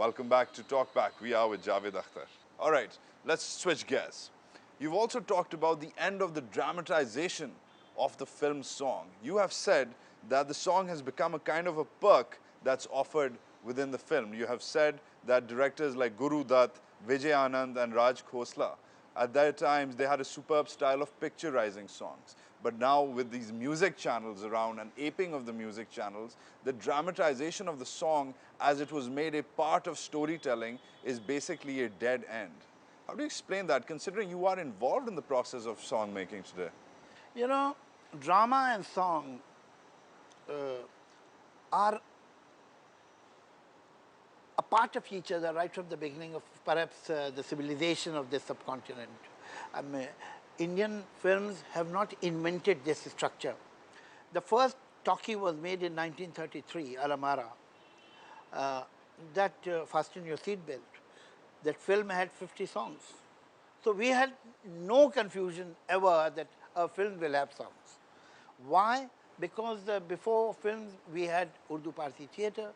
Welcome back to TalkBack. We are with Javed Akhtar. All right, let's switch gears. You've also talked about the end of the dramatization of the film song. You have said that the song has become a kind of a perk that's offered within the film. You have said that directors like Guru Dutt, Vijay Anand and Raj Khosla, at their times they had a superb style of picturizing songs. But now with these music channels around and aping of the music channels, the dramatization of the song as it was made a part of storytelling is basically a dead end. How do you explain that, considering you are involved in the process of song making today? You know, drama and song are a part of each other right from the beginning of perhaps the civilization of this subcontinent. Indian films have not invented this structure. The first talkie was made in 1933, Alamara. Fasten your seatbelt. That film had 50 songs. So we had no confusion ever that a film will have songs. Why? Because before films we had Urdu Parsi theatre,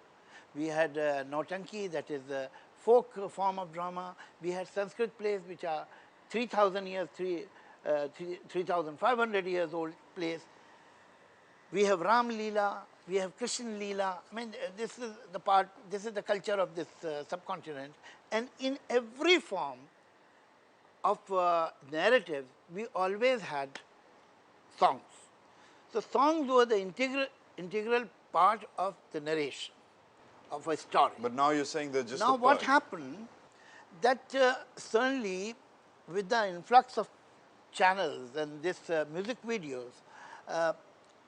we had Nautanki, that is the folk form of drama, we had Sanskrit plays which are 3,000 years, 3,500 years old plays. We have Ram Leela, we have Krishna Leela. I mean, this is the culture of this subcontinent. And in every form of narrative, we always had songs. So songs were the integral part of the narration of a story. But now you're saying they're just Now what happened, that certainly with the influx of channels and this music videos,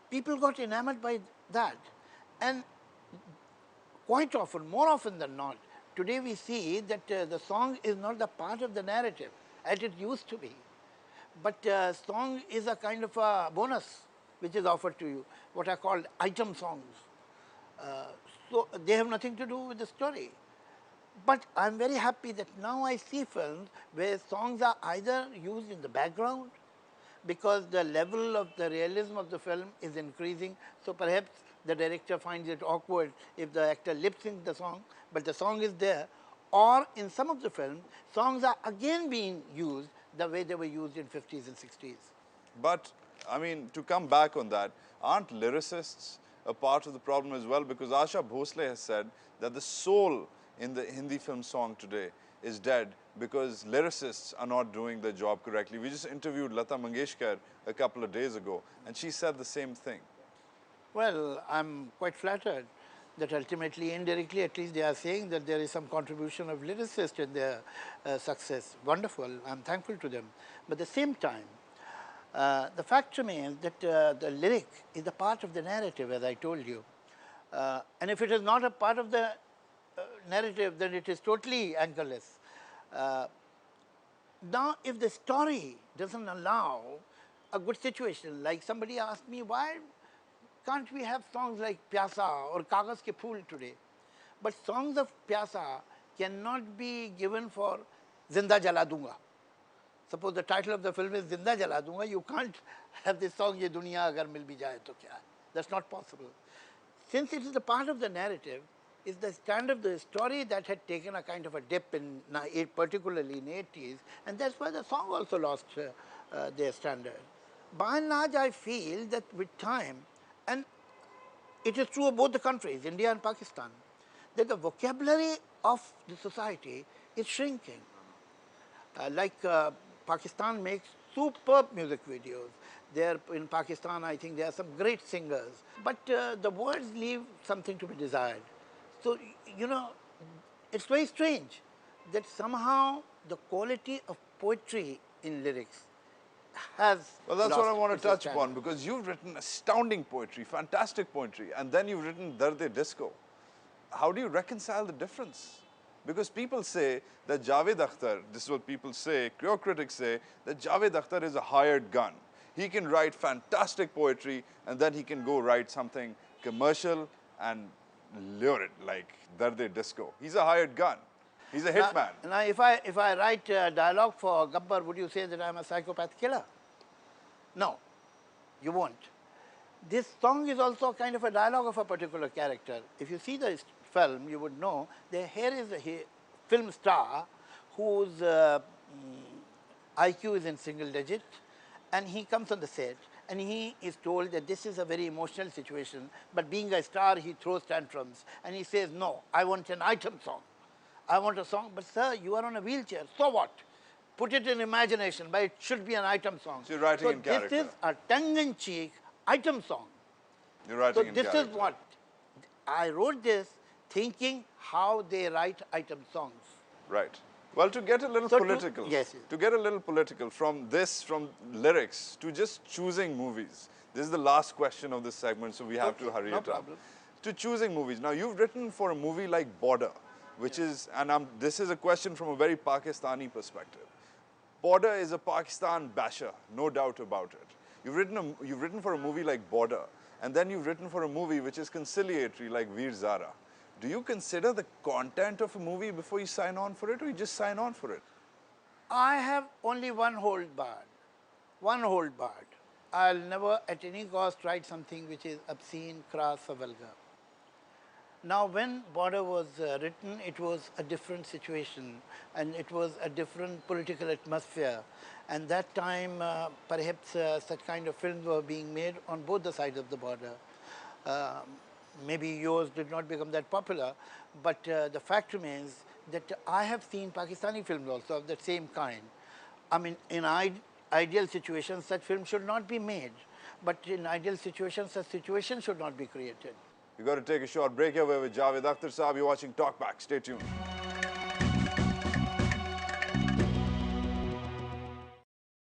people got enamored by that. And quite often, more often than not, today we see that the song is not the part of the narrative as it used to be. But song is a kind of a bonus which is offered to you, what are called item songs. So they have nothing to do with the story. But I'm very happy that now I see films where songs are either used in the background because the level of the realism of the film is increasing. So perhaps the director finds it awkward if the actor lip syncs the song, but the song is there. Or in some of the films, songs are again being used the way they were used in 50s and 60s. But, I mean, to come back on that, aren't lyricists a part of the problem as well? Because Asha Bhosle has said that the soul in the Hindi film song today is dead because lyricists are not doing their job correctly. We just interviewed Lata Mangeshkar a couple of days ago, and she said the same thing. Well, I'm quite flattered that ultimately, indirectly, at least they are saying that there is some contribution of lyricists in their success. Wonderful, I'm thankful to them. But at the same time, the fact remains that the lyric is a part of the narrative, as I told you. And if it is not a part of the narrative, then it is totally anchorless. Now, if the story doesn't allow a good situation, like somebody asked me, why can't we have songs like Pyasa or Kagaz Ke Phool today? But songs of Pyasa cannot be given for Zinda Jala Dunga. Suppose the title of the film is Zinda Jala Dunga, you can't have this song, Ye Duniya Agar Mil Bhi Jaye To Kya. That's not possible. Since it is a part of the narrative, it's the kind of the story that had taken a kind of a dip in, particularly in 80s, and that's why the song also lost their standard. By and large, I feel that with time, and it is true of both the countries, India and Pakistan, that the vocabulary of the society is shrinking. Pakistan makes superb music videos. There in Pakistan, I think there are some great singers, but the words leave something to be desired. So, you know, it's very strange that somehow the quality of poetry in lyrics has Well, that's what I want to touch standard. upon, because you've written astounding poetry, fantastic poetry, and then you've written Darde Disco. How do you reconcile the difference? Because people say that Javed Akhtar, this is what people say, your critics say, that Javed Akhtar is a hired gun. He can write fantastic poetry and then he can go write something commercial and lure it, like Darde Disco. He's a hired gun. He's a hitman. Now if I write dialogue for Gabbar, would you say that I'm a psychopath killer? No, you won't. This song is also kind of a dialogue of a particular character. If you see the film, you would know that here is a film star whose IQ is in single digit, and he comes on the set and he is told that this is a very emotional situation, but being a star, he throws tantrums and he says, no, I want an item song. I want a song, but sir, you are on a wheelchair, so what? Put it in imagination, but it should be an item song. So you're writing in character. This is a tongue-in-cheek item song. You're writing So in this character. is what, I wrote this thinking how they write item songs. Right. Well, to get a little So political, yes. to get a little political from lyrics to just choosing movies. This is the last question of this segment, so we have to hurry no it up. problem. To choosing movies. Now, you've written for a movie like Border, which is, and this is a question from a very Pakistani perspective. Border is a Pakistan basher, no doubt about it. You've written for a movie like Border, and then you've written for a movie which is conciliatory like Veer Zara. Do you consider the content of a movie before you sign on for it, or you just sign on for it? I have only one hold barred. One hold barred. I'll never at any cost write something which is obscene, crass or vulgar. Now when Border was written, it was a different situation and it was a different political atmosphere. And that time perhaps such kind of films were being made on both the sides of the border. Maybe yours did not become that popular, but the fact remains that I have seen Pakistani films also of the same kind. I mean, in ideal situations, such films should not be made, but in ideal situations, such situations should not be created. We've got to take a short break here. We're with Javed Akhtar Saab. You're watching TalkBack. Stay tuned.